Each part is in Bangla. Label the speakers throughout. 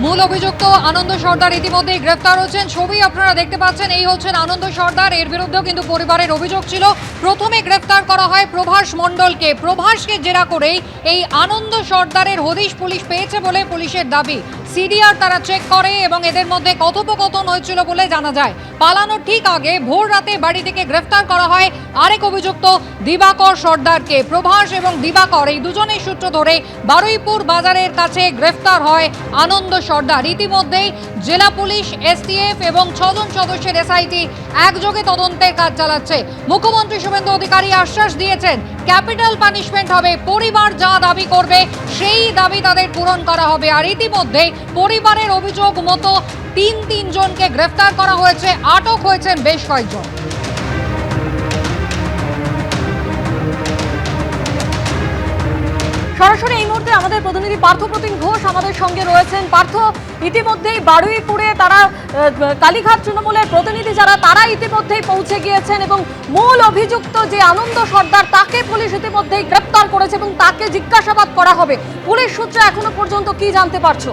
Speaker 1: মূল অভিযুক্ত আনন্দ সর্দার ইতিমধ্যেই গ্রেফতার হচ্ছেন। ছবি আপনারা দেখতে পাচ্ছেন, এই হচ্ছেন আনন্দ সর্দার। এর বিরুদ্ধেও কিন্তু পরিবারের অভিযোগ ছিল। প্রথমে গ্রেফতার করা হয় প্রভাস মণ্ডলকে। প্রভাসকে জেরা করেই এই আনন্দ সর্দারের হদিশ পুলিশ পেয়েছে বলে পুলিশের দাবি। সিডিআর তারা চেক করে এবং এদের মধ্যে কথোপকথন হয়েছিল বলে জানা যায়। পালানোর ঠিক আগে ভোর রাতে বাড়ি থেকে গ্রেফতার করা হয় আরেক অভিযুক্ত দিবাকর সর্দারকে। প্রভাস এবং দিবাকর এই দুজনের সূত্র ধরে বারুইপুর বাজারের কাছে গ্রেফতার হয় আনন্দ সর্দার। ইতিমধ্যেই জেলা পুলিশ, এসটিএফ এবং 6 জন সদস্যের এসআইটি একযোগে তদন্তের কাজ চালাচ্ছে। মুখ্যমন্ত্রী শুভেন্দু অধিকারী আশ্বাস দিয়েছেন ক্যাপিটাল পানিশমেন্ট হবে। পরিবার যা দাবি করবে সেই দাবি তাদের পূরণ করা হবে। আর ইতিমধ্যে পরিবারের অভিযোগ মতো তিন জনকে গ্রেফতার করা হয়েছে, আটক হয়েছেন বেশ কয়েকজন। সরাসরি এই মুহূর্তে আমাদের প্রতিনিধি পার্থপ্রতিম ঘোষ আমাদের সঙ্গে রয়েছেন। পার্থ, ইতিমধ্যেই বারুইপুরে তারা কালীঘাট তৃণমূলের প্রতিনিধি যারা তারা ইতিমধ্যেই পৌঁছে গিয়েছেন এবং মূল অভিযুক্ত যে আনন্দ সর্দার তাকে পুলিশ ইতিমধ্যেই গ্রেপ্তার করেছে এবং তাকে জিজ্ঞাসাবাদ করা হবে। পুলিশ সূত্রে এখনো পর্যন্ত কি জানতে পারছো?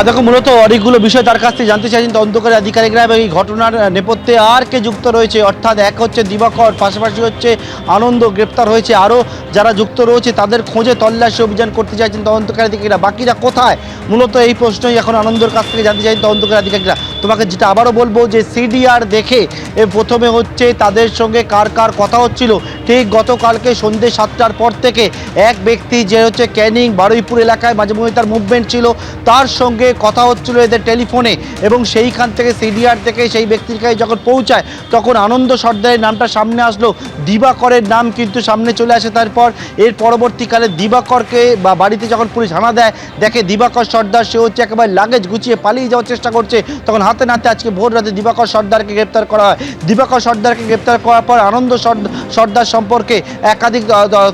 Speaker 2: দেখো, মূলত অনেকগুলো বিষয় তার কাছ থেকে জানতে চাইছেন তদন্তকারী আধিকারিকরা এবং এই ঘটনার নেপথ্যে আর কে যুক্ত রয়েছে। অর্থাৎ এক হচ্ছে দিবাকর, পাশাপাশি হচ্ছে আনন্দ গ্রেপ্তার হয়েছে। আরও যারা যুক্ত রয়েছে তাদের খোঁজে তল্লাশি অভিযান করতে চাইছেন তদন্তকারী আধিকারিকরা। বাকিরা কোথায়, মূলত এই প্রশ্নই এখন আনন্দর কাছ থেকে জানতে চাইছেন তদন্তকারী আধিকারিকরা। তোমাকে যেটা আবারও বলবো যে সিডিআর দেখে প্রথমে হচ্ছে তাদের সঙ্গে কার কার কথা হচ্ছিল। ঠিক গতকালকে সন্ধ্যে 7টার পর থেকে এক ব্যক্তি যে হচ্ছে ক্যানিং বারুইপুর এলাকায় মাঝে মধ্যে তার মুভমেন্ট ছিল, তার সঙ্গে কথা হচ্ছিল এদের টেলিফোনে এবং সেইখান থেকে সিডিআর থেকে সেই ব্যক্তির কাছে যখন পৌঁছায় তখন আনন্দ সর্দারের নামটা সামনে আসলো, দিবাকরের নাম কিন্তু সামনে চলে আসে। তারপর এর পরবর্তীকালে দিবাকরকে বা বাড়িতে যখন পুলিশ হানা দেয়, দেখে দিবাকর সর্দার সে হচ্ছে একেবারে লাগেজ গুছিয়ে পালিয়ে যাওয়ার চেষ্টা করছে। তখন হাতে নাতে আজকে ভোর রাতে দিবাকর সর্দারকে গ্রেপ্তার করা হয়। দিবাকর সর্দারকে গ্রেপ্তার করার পর আনন্দ সর্দার সম্পর্কে একাধিক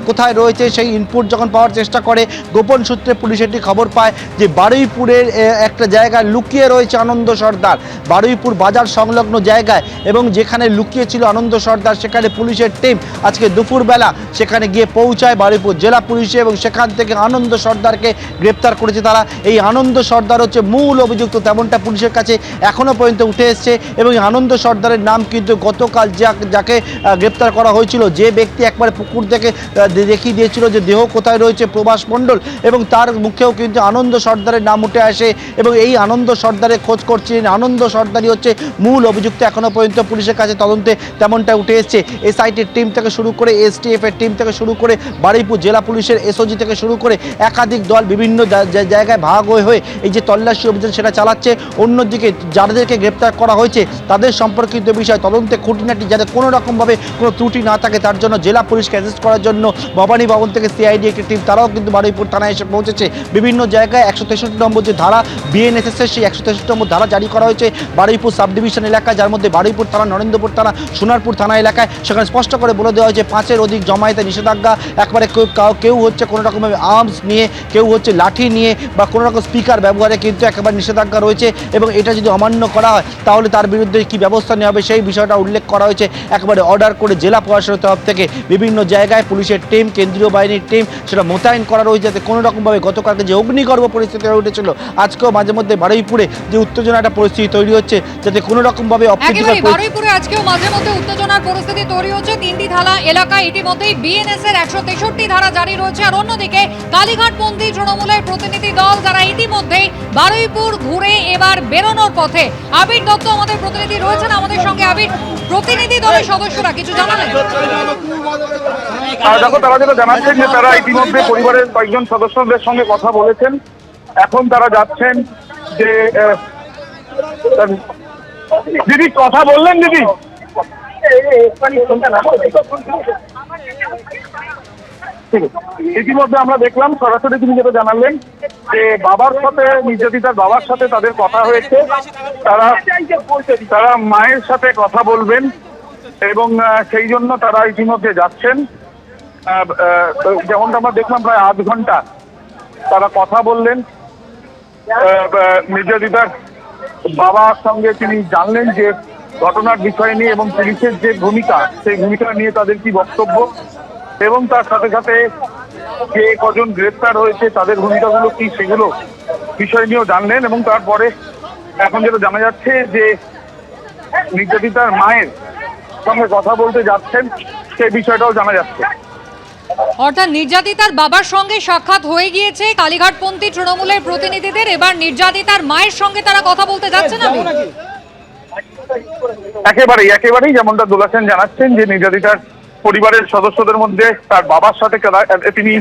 Speaker 2: কোথায় রয়েছে সেই ইনপুট যখন পাওয়ার চেষ্টা করে, গোপন সূত্রে পুলিশ একটি খবর পায় যে বারুইপুরের একটা জায়গায় লুকিয়ে রয়েছে আনন্দ সর্দার, বারুইপুর বাজার সংলগ্ন জায়গায়। এবং যেখানে লুকিয়ে ছিল আনন্দ সর্দার সেখানে পুলিশের টিম আজকে দুপুরবেলা সেখানে গিয়ে পৌঁছায় বারুইপুর জেলা পুলিশে এবং সেখান থেকে আনন্দ সর্দারকে গ্রেপ্তার করেছে তারা। এই আনন্দ সর্দার হচ্ছে মূল অভিযুক্ত, তেমনটা পুলিশের কাছে এখনও পর্যন্ত উঠে এসছে। এবং আনন্দ সর্দারের নাম কিন্তু গতকাল যাকে গ্রেপ্তার করা হয়েছিল, যে ব্যক্তি একবার পুকুর থেকে দেখিয়ে দিয়েছিল যে দেহ কোথায় রয়েছে, প্রভাস মণ্ডল, এবং তার মুখেও কিন্তু আনন্দ সর্দারের নাম উঠে আসে এবং এই আনন্দ সর্দারের খোঁজ করছিলেন। আনন্দ সর্দারই হচ্ছে মূল অভিযুক্ত, এখনও পর্যন্ত পুলিশের কাছে তদন্তে তেমনটা উঠে এসছে। এসআইটির টিম থেকে শুরু করে এসটিএফের টিম থেকে শুরু করে বারুইপুর জেলা পুলিশের এসওজি থেকে শুরু করে একাধিক দল বিভিন্ন জায়গায় ভাগ হয়ে এই যে তল্লাশি অভিযান সেটা চালাচ্ছে। অন্যদিকে যাদেরকে গ্রেপ্তার করা হয়েছে তাদের সম্পর্কিত বিষয় তদন্তে খুঁটিনাটি যাতে কোনো রকমভাবে কোনো ত্রুটি না থাকে তার জন্য জেলা পুলিশকে অ্যাসিস্ট করার জন্য ভবানী ভবন থেকে সিআইডি একটি টিম তারাও কিন্তু বারুইপুর থানায় এসে পৌঁছেছে। বিভিন্ন জায়গায় 163 নম্বর যে ধারা বিএনএসএসের সেই 163 নম্বর ধারা জারি করা হয়েছে বারুইপুর সাব ডিভিশন এলাকায়, যার মধ্যে বারুইপুর থানা, নরেন্দ্রপুর থানা, সোনারপুর থানা এলাকায়। সেখানে স্পষ্ট করে বলে দেওয়া হয়েছে 5-এর অধিক জমায়েতে নিষেধাজ্ঞা। একবারে কেউ হচ্ছে কোনো রকমভাবে আর্মস নিয়ে, কেউ হচ্ছে লাঠি নিয়ে বা কোনো রকম স্পিকার ব্যবহারে কিন্তু একেবারে নিষেধাজ্ঞা রয়েছে এবং এটা যদি অমান্য করা হয় তাহলে তার বিরুদ্ধে কী ব্যবস্থা নেওয়া হবে সেই বিষয়টা উল্লেখ করা হয়েছে। একেবারে অর্ডার করে জেলা প্রশাসনের তরফ থেকে বিভিন্ন জায়গায় পুলিশের টিম, কেন্দ্রীয় বাহিনীর টিম সেটা মোতায়েন করা রয়েছে যাতে কোনো রকমভাবে গতকালকে যে অগ্নিগর্ভ পরিস্থিতি হয়ে উঠেছিল আজকেও মাঝে মধ্যে বারুইপুরে যে উত্তেজনা একটা পরিস্থিতি তৈরি হচ্ছে যাতে কোনো রকমভাবে
Speaker 1: বারুইপুরে আজকেও মাঝে মধ্যে উত্তেজনার পরিস্থিতি তৈরি হচ্ছে। 3টি থানা এলাকায় ইতিমধ্যেই বিএনএস এর 163 ধারা জারি রয়েছে। আর অন্যদিকে কালীঘাটপন্থী তৃণমূলের প্রতিনিধি দল যারা ইতিমধ্যেই বারুইপুর ঘুরে এবার বেরোনোর পথে। আবির দত্ত আমাদের প্রতিনিধি রয়েছেন আমাদের সঙ্গে। আবির, প্রতিনিধি দলের সদস্যরা কিছু জানালেন?
Speaker 3: দেখো, তারা যেটা জানাচ্ছেন যে তারা ইতিমধ্যে পরিবারের কয়েকজন সদস্যদের সঙ্গে কথা বলেছেন। এখন তারা যাচ্ছেন যে দিদি কথা বললেন দিদি ইতিমধ্যে আমরা দেখলাম সরাসরি তিনি যেটা জানালেন যে বাবার সাথে, নির্যাতিতার বাবার সাথে তাদের কথা হয়েছে। তারা মায়ের সাথে কথা বলবেন এবং সেই জন্য তারা ইতিমধ্যে যাচ্ছেন। যেমনটা আমরা দেখলাম প্রায় আধ ঘন্টা তারা কথা বললেন। নির্যাতিতার বাবার সঙ্গে তিনি জানলেন যে ঘটনার বিষয় নিয়ে এবং পুলিশের যে ভূমিকা সেই ভূমিকা নিয়ে তাদের কি বক্তব্য, এবং তার সাথে সাথে যে কজন গ্রেফতার হয়েছে তাদের ভূমিকাগুলো কি সেগুলো বিষয় নিয়েও জানলেন। এবং তারপরে এখন যেটা জানা যাচ্ছে যে নির্যাতিতার মায়ের সঙ্গে কথা বলতে যাচ্ছেন, সেই বিষয়টাও জানা যাচ্ছে।
Speaker 1: অর্থাৎ নির্যাতিতার বাবার সঙ্গে সাক্ষাৎ হয়ে গিয়েছে কালীঘাটপন্থী তৃণমূলের প্রতিনিধিদের, এবার নির্যাতিতার মায়ের সঙ্গে তারা কথা বলতে যাচ্ছেন। আমি
Speaker 3: একেবারেই যেমনটা দোলা সেন জানাচ্ছেন যে নির্যাতিতার পরিবারের সদস্যদের মধ্যে তার বাবার সাথে তিনি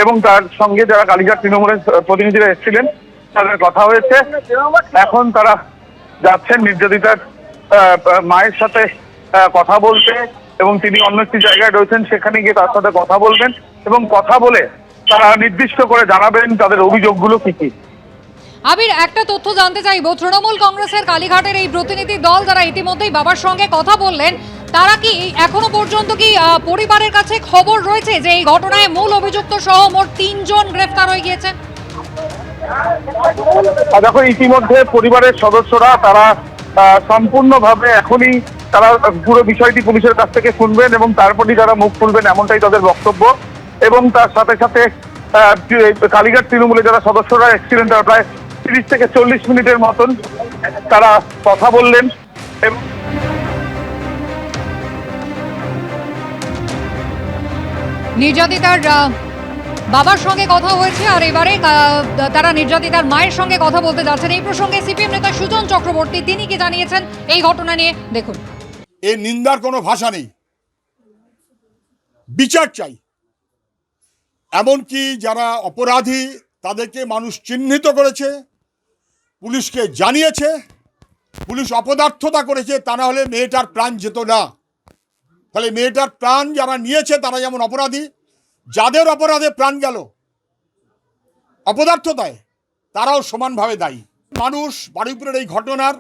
Speaker 3: এবং তার সঙ্গে যারা কালীঘাট তৃণমূলের প্রতিনিধিরা এসেছিলেন তাদের কথা হয়েছে। এখন তারা যাচ্ছেন নির্যাতিতার মায়ের সাথে কথা বলতে, এবং তিনি অন্য একটি জায়গায় রয়েছেন, সেখানে গিয়ে তার সাথে কথা বলবেন এবং কথা বলে তারা নির্দিষ্ট করে জানাবেন তাদের অভিযোগগুলো কি কি।
Speaker 1: আবির, একটা তথ্য জানতে চাইবো, তৃণমূল কংগ্রেসের কালীঘাটের এই প্রতিনিধি দল যারা ইতিমধ্যেই বাবার সঙ্গে কথা বললেন, তারা কি এখনো পর্যন্ত কি পরিবারের কাছে খবর রয়েছে যে এই ঘটনায় মূল অভিযুক্ত সহ মোট 3 জন গ্রেফতার হয়ে গিয়েছেন?
Speaker 3: দেখো, ইতিমধ্যে পরিবারের সদস্যরা তারা সম্পূর্ণভাবে এখনই তারা পুরো বিষয়টি পুলিশের কাছ থেকে শুনবেন এবং তারপরই তারা মুখ খুলবেন, এমনটাই তাদের বক্তব্য। এবং তার সাথে সাথে কালীঘাট তৃণমূলের যারা সদস্যরা এসেছিলেন তারা প্রায় 30 থেকে 40 মিনিটের মতন তারা কথা বললেন। এবং
Speaker 1: নির্যাতিতার বাবার সঙ্গে কথা হয়েছে, আর এবারে তারা নির্যাতিতার মায়ের সঙ্গে কথা বলতে যাচ্ছেন। এই প্রসঙ্গে সিপিএম নেতা সুজন চক্রবর্তী তিনি কি জানিয়েছেন এই ঘটনা নিয়ে, দেখুন।
Speaker 4: এর নিন্দার কোনো ভাষা নেই, বিচার চাই। এমনকি যারা অপরাধী তাদেরকে মানুষ চিহ্নিত করেছে, পুলিশকে জানিয়েছে, পুলিশ অপদার্থতা করেছে, তা না হলে মেয়েটার প্রাণ যেত না। তাহলে মেয়েটার প্রাণ যারা নিয়েছে তারা যেমন অপরাধী, যাদের অপরাধে প্রাণ গেল অপদার্থতায়, তারাও সমানভাবে দায়ী। মানুষ বারুইপুরের এই ঘটনার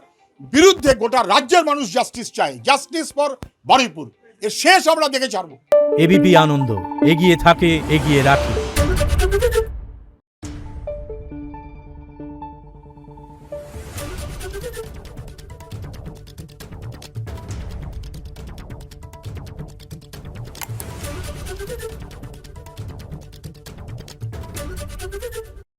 Speaker 4: বিরুদ্ধে গোটা রাজ্যের মানুষ জাস্টিস চায়, জাস্টিস ফর বারুইপুর। এর শেষ আমরা দেখে ছাড়বো।
Speaker 5: এবিপি আনন্দ, এগিয়ে থাকে, এগিয়ে রাখে।